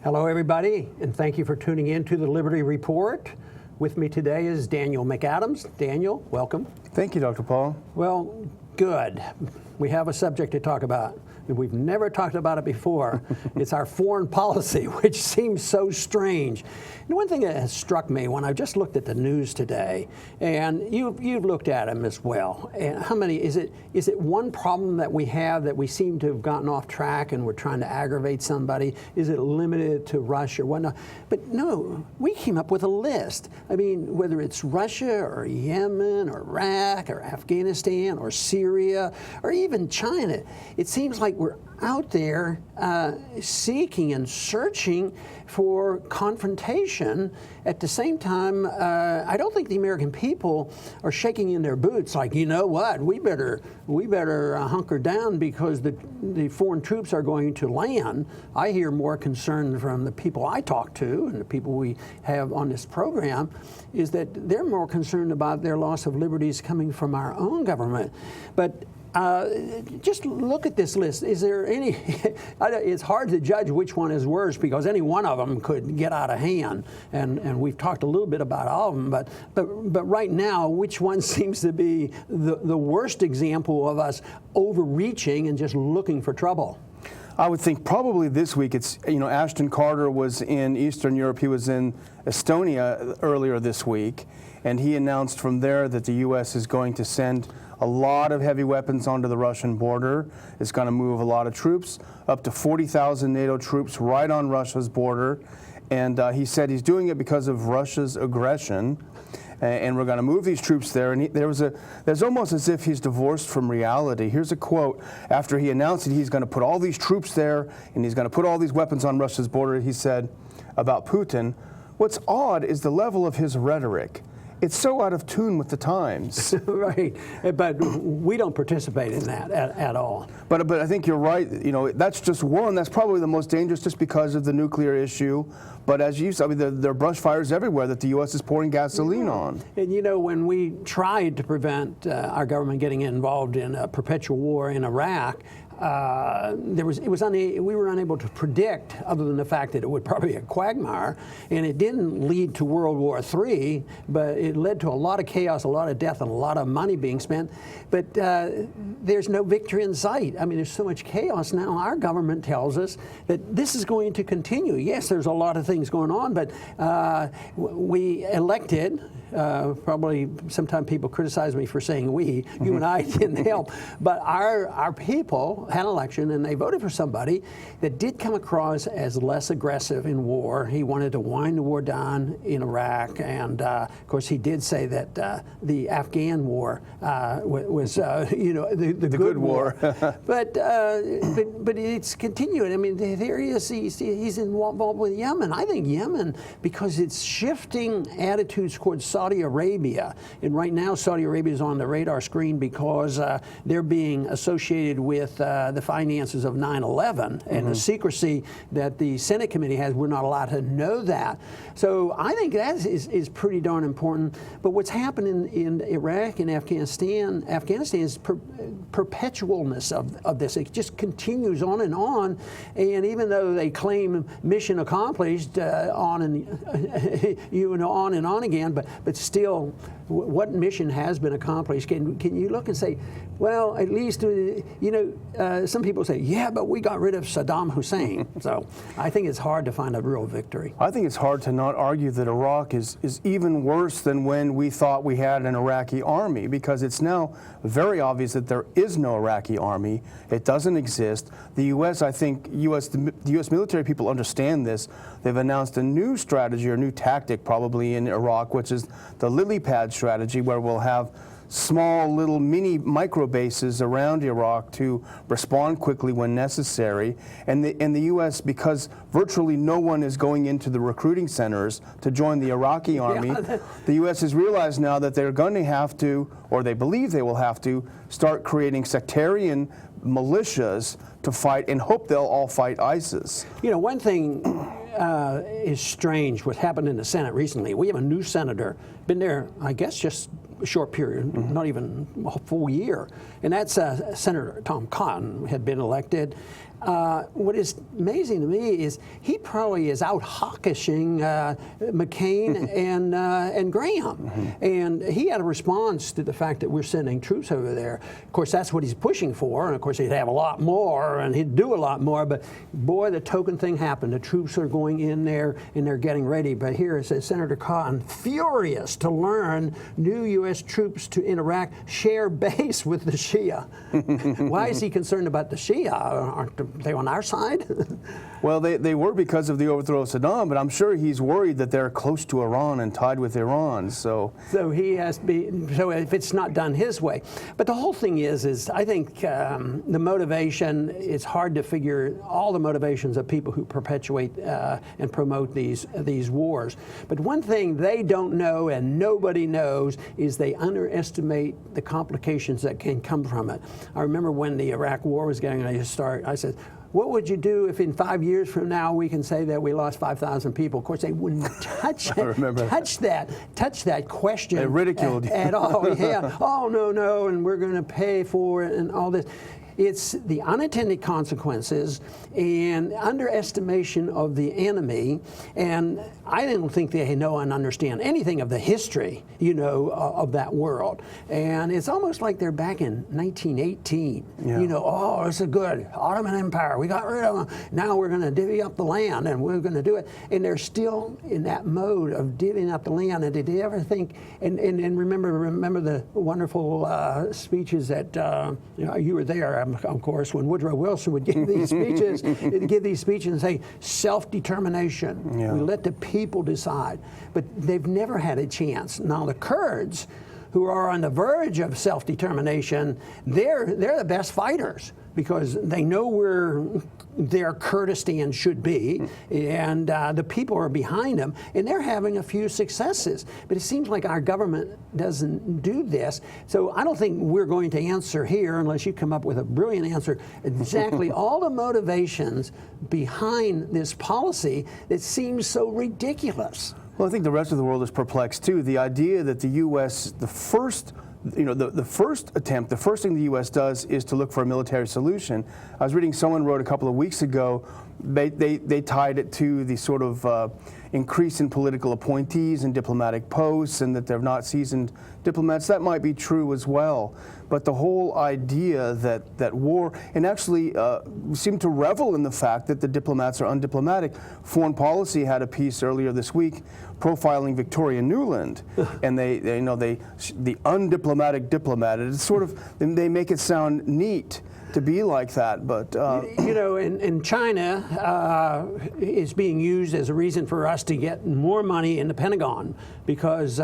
Hello, everybody, and thank you for tuning in to the Liberty Report. With me today is Daniel McAdams. Daniel, welcome. Thank you, Dr. Paul. Well, good. We have a subject to talk about. We've never talked about it before. It's our foreign policy, which seems so strange. And one thing that has struck me when I just looked at the news today, and you've looked at them as well. And how many is it one problem that we have that we seem to have gotten off track and we're trying to aggravate somebody? Is it limited to Russia or whatnot? But no, we came up with a list. I mean, whether it's Russia or Yemen or Iraq or Afghanistan or Syria or even China, it seems like we're out there seeking and searching for confrontation. At the same time, I don't think the American people are shaking in their boots like, you know what, we better hunker down because the foreign troops are going to land. I hear more concern from the people I talk to and the people we have on this program is that they're more concerned about their loss of liberties coming from our own government. But just look at this list. Is there any, it's hard to judge which one is worse because any one of them could get out of hand. And we've talked a little bit about all of them, but right now, which one seems to be the worst example of us overreaching and just looking for trouble? I would think probably this week it's, Ashton Carter was in Eastern Europe. He was in Estonia earlier this week, and he announced from there that the U.S. is going to send a lot of heavy weapons onto the Russian border. It's going to move a lot of troops, up to 40,000 NATO troops right on Russia's border. And he said he's doing it because of Russia's aggression. And we're going to move these troops there. And there's almost as if he's divorced from reality. Here's a quote. After he announced that he's going to put all these troops there and he's going to put all these weapons on Russia's border, he said about Putin, "What's odd is the level of his rhetoric. It's so out of tune with the times." Right, but we don't participate in that at all. But I think you're right. That's just one. That's probably the most dangerous just because of the nuclear issue. But as you said, there are brush fires everywhere that the U.S. is pouring gasoline on. And when we tried to prevent our government getting involved in a perpetual war in Iraq, we were unable to predict, other than the fact that it would probably be a quagmire, and it didn't lead to World War III, but it led to a lot of chaos, a lot of death, and a lot of money being spent. But there's no victory in sight. I mean, there's so much chaos now. Our government tells us that this is going to continue. Yes, there's a lot of things going on, but we elected, probably sometimes people criticize me for saying we, you and I didn't help, but our people had an election and they voted for somebody that did come across as less aggressive in war. He wanted to wind the war down in Iraq, and of course he did say that the Afghan war was the good war. but it's continuing. I mean, there he is. He's involved with Yemen. I think Yemen, because it's shifting attitudes towards Saudi Arabia, and right now Saudi Arabia is on the radar screen because they're being associated with the finances of 9/11 and the secrecy that the Senate committee has. We're not allowed to know that. So I think that is pretty darn important. But what's happening in Iraq and Afghanistan is perpetualness of this. It just continues on. And even though they claim mission accomplished on and on again, but still, what mission has been accomplished? Can you look and say, well, at least, some people say, yeah, but we got rid of Saddam Hussein. So I think it's hard to find a real victory. I think it's hard to not argue that Iraq is even worse than when we thought we had an Iraqi army, because it's now very obvious that there is no Iraqi army. It doesn't exist. The U.S., I think, the U.S. military people understand this. They've announced a new strategy or new tactic probably in Iraq, which is the lily pad strategy, where we'll have small little mini micro bases around Iraq to respond quickly when necessary. And the U.S., because virtually no one is going into the recruiting centers to join the Iraqi army, the U.S. has realized now that they're going to have to, or they believe they will have to, start creating sectarian militias to fight and hope they'll all fight ISIS. One thing is strange what happened in the Senate recently. We have a new senator, been there, I guess, just a short period, not even a full year, and that's Senator Tom Cotton had been elected. what is amazing to me is he probably is out hawkishing McCain and Graham. And he had a response to the fact that we're sending troops over there. Of course, that's what he's pushing for. And of course, he'd have a lot more and he'd do a lot more. But boy, the token thing happened. The troops are going in there and they're getting ready. But here it says Senator Cotton, furious to learn new U.S. troops in Iraq share base with the Shia. Why is he concerned about the Shia? Aren't they on our side? Well, they were because of the overthrow of Saddam, but I'm sure he's worried that they're close to Iran and tied with Iran. So he has to be. So if it's not done his way, but the whole thing is I think the motivation. It's hard to figure all the motivations of people who perpetuate and promote these wars. But one thing they don't know and nobody knows is they underestimate the complications that can come from it. I remember when the Iraq War was getting ready to start, I said, what would you do if in 5 years from now we can say that we lost 5,000 people? Of course, they wouldn't touch that question. They ridiculed you. At all. Yeah. Oh, no, and we're going to pay for it and all this. It's the unintended consequences and underestimation of the enemy. And I don't think they know and understand anything of the history, of that world. And it's almost like they're back in 1918. Yeah. Oh, it's a good Ottoman Empire. We got rid of them. Now we're going to divvy up the land and we're going to do it. And they're still in that mode of divvying up the land. And did they ever think, and remember the wonderful speeches that, you were there, of course, when Woodrow Wilson would give these speeches, and say self-determination. Yeah. We let the people decide. But they've never had a chance. Now the Kurds, who are on the verge of self-determination, they're the best fighters because they know where their Kurdistan should be, and the people are behind them, and they're having a few successes. But it seems like our government doesn't do this. So I don't think we're going to answer here, unless you come up with a brilliant answer, exactly all the motivations behind this policy that seems so ridiculous. Well, I think the rest of the world is perplexed too. The idea that the U.S., the first thing the U.S. does is to look for a military solution. I was reading someone wrote a couple of weeks ago, they tied it to the sort of increase in political appointees and diplomatic posts, and that they're not seasoned diplomats. That might be true as well. But the whole idea that war, and actually seem to revel in the fact that the diplomats are undiplomatic. Foreign Policy had a piece earlier this week profiling Victoria Nuland, and the undiplomatic diplomat. It's sort of, they make it sound neat to be like that, but and China is being used as a reason for us to get more money in the Pentagon because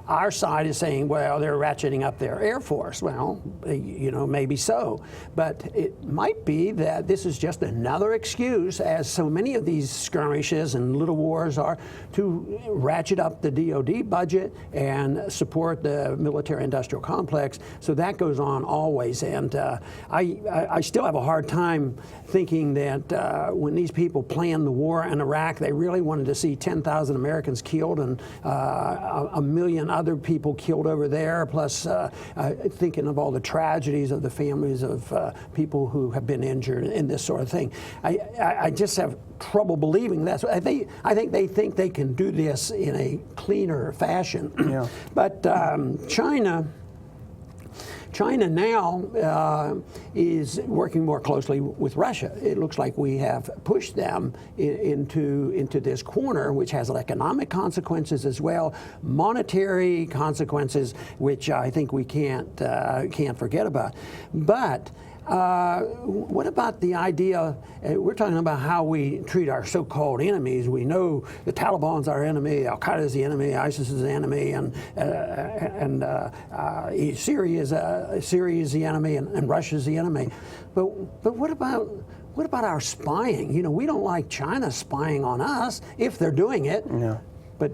our side is saying, well, they're ratcheting up their Air Force. Well, maybe so. But it might be that this is just another excuse, as so many of these skirmishes and little wars are, to ratchet up the DOD budget and support the military-industrial complex. So that goes on always. And I still have a hard time thinking that when these people planned the war in Iraq, they really wanted to see 10,000 Americans killed and a million other people killed over there, plus thinking of all the tragedies of the families of people who have been injured in this sort of thing. I just have trouble believing that. So I think they think they can do this in a cleaner fashion. Yeah. But China now is working more closely with Russia. It looks like we have pushed them into this corner, which has economic consequences as well, monetary consequences, which I think we can't forget about. But what about the idea, we're talking about how we treat our so-called enemies. We know the Taliban's our enemy, Al-Qaeda is the enemy, ISIS is the enemy, and Syria is the enemy, and Russia is the enemy. But what about our spying? We don't like China spying on us if they're doing it. Yeah. But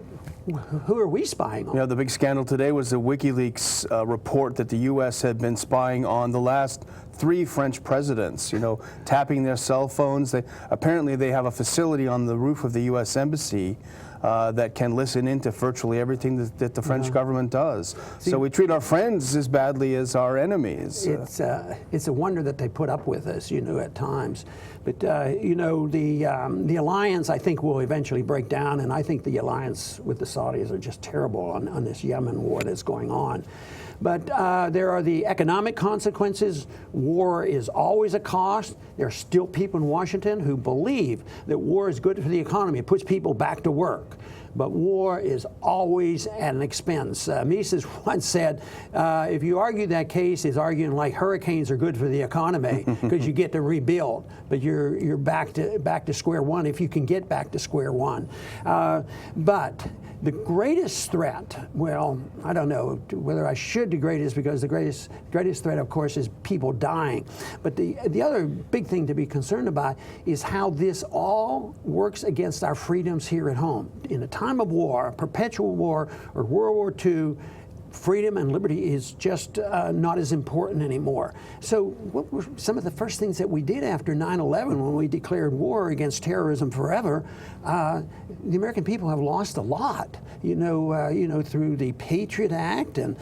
who are we spying on? The big scandal today was the WikiLeaks report that the U.S. had been spying on the last 3 French presidents, tapping their cell phones. Apparently they have a facility on the roof of the U.S. Embassy that can listen into virtually everything that the French government does. So we treat our friends as badly as our enemies. It's a wonder that they put up with us, at times. But, the alliance, I think, will eventually break down, and I think the alliance with the Saudis are just terrible on this Yemen war that's going on. But there are the economic consequences. War is always a cost. There are still people in Washington who believe that war is good for the economy. It puts people back to work. But war is always at an expense. Mises once said, if you argue that case, is arguing like hurricanes are good for the economy because you get to rebuild, but you're back to square one if you can get back to square one. But the greatest threat, well, I don't know whether I should degrade this, because the greatest threat, of course, is people dying. But the other big thing to be concerned about is how this all works against our freedoms here at home. In a time of war, perpetual war, or World War II, freedom and liberty is just not as important anymore. So what were some of the first things that we did after 9/11 when we declared war against terrorism forever? The American people have lost a lot, through the Patriot Act and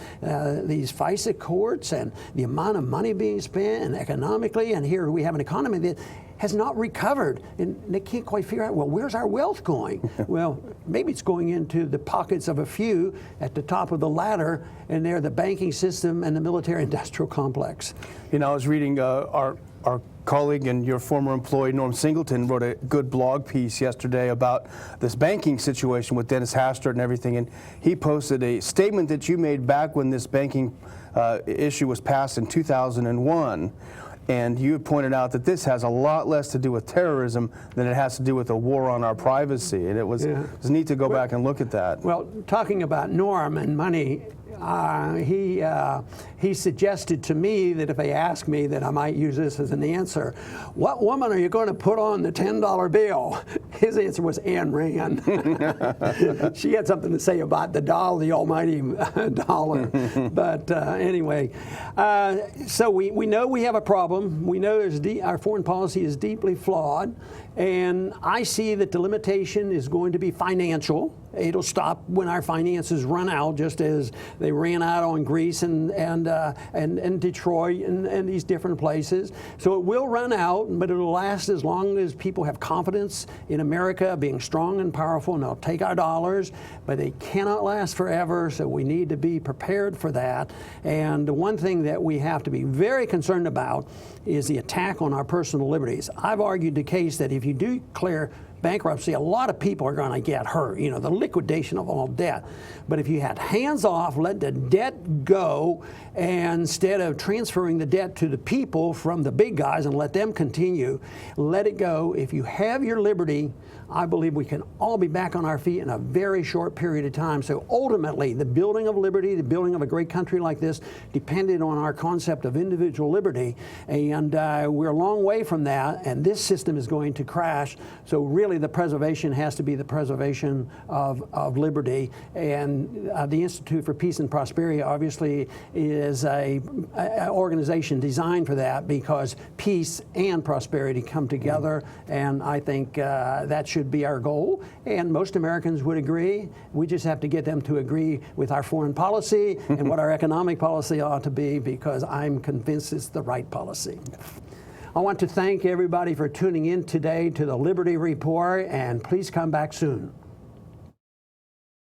these FISA courts and the amount of money being spent and economically. And here we have an economy that has not recovered, and they can't quite figure out, well, where's our wealth going? Well, maybe it's going into the pockets of a few at the top of the ladder, and they're the banking system and the military-industrial complex. I was reading our colleague and your former employee, Norm Singleton, wrote a good blog piece yesterday about this banking situation with Dennis Hastert and everything, and he posted a statement that you made back when this banking issue was passed in 2001. And you pointed out that this has a lot less to do with terrorism than it has to do with a war on our privacy. And it was neat to go back and look at that. Well, talking about Norm and money, he suggested to me that if they asked me, that I might use this as an answer. What woman are you going to put on the $10 bill? His answer was Ayn Rand. She had something to say about the dollar, the almighty dollar. But anyway, so we know we have a problem. We know our foreign policy is deeply flawed. And I see that the limitation is going to be financial. It'll stop when our finances run out, just as they ran out on Greece and Detroit and these different places. So it will run out, but it'll last as long as people have confidence in America being strong and powerful, and they'll take our dollars, but they cannot last forever, so we need to be prepared for that. And the one thing that we have to be very concerned about is the attack on our personal liberties. I've argued the case that if you declare bankruptcy, a lot of people are going to get hurt, the liquidation of all debt. But if you had hands off, let the debt go, and instead of transferring the debt to the people from the big guys and let them continue, let it go. If you have your liberty, I believe we can all be back on our feet in a very short period of time. So ultimately, the building of liberty, the building of a great country like this, depended on our concept of individual liberty. And we're a long way from that, and this system is going to crash. So really, the preservation has to be the preservation of liberty. And the Institute for Peace and Prosperity obviously is an organization designed for that, because peace and prosperity come together, and I think that should be our goal, and most Americans would agree. We just have to get them to agree with our foreign policy and what our economic policy ought to be, because I'm convinced it's the right policy. I want to thank everybody for tuning in today to the Liberty Report, and please come back soon.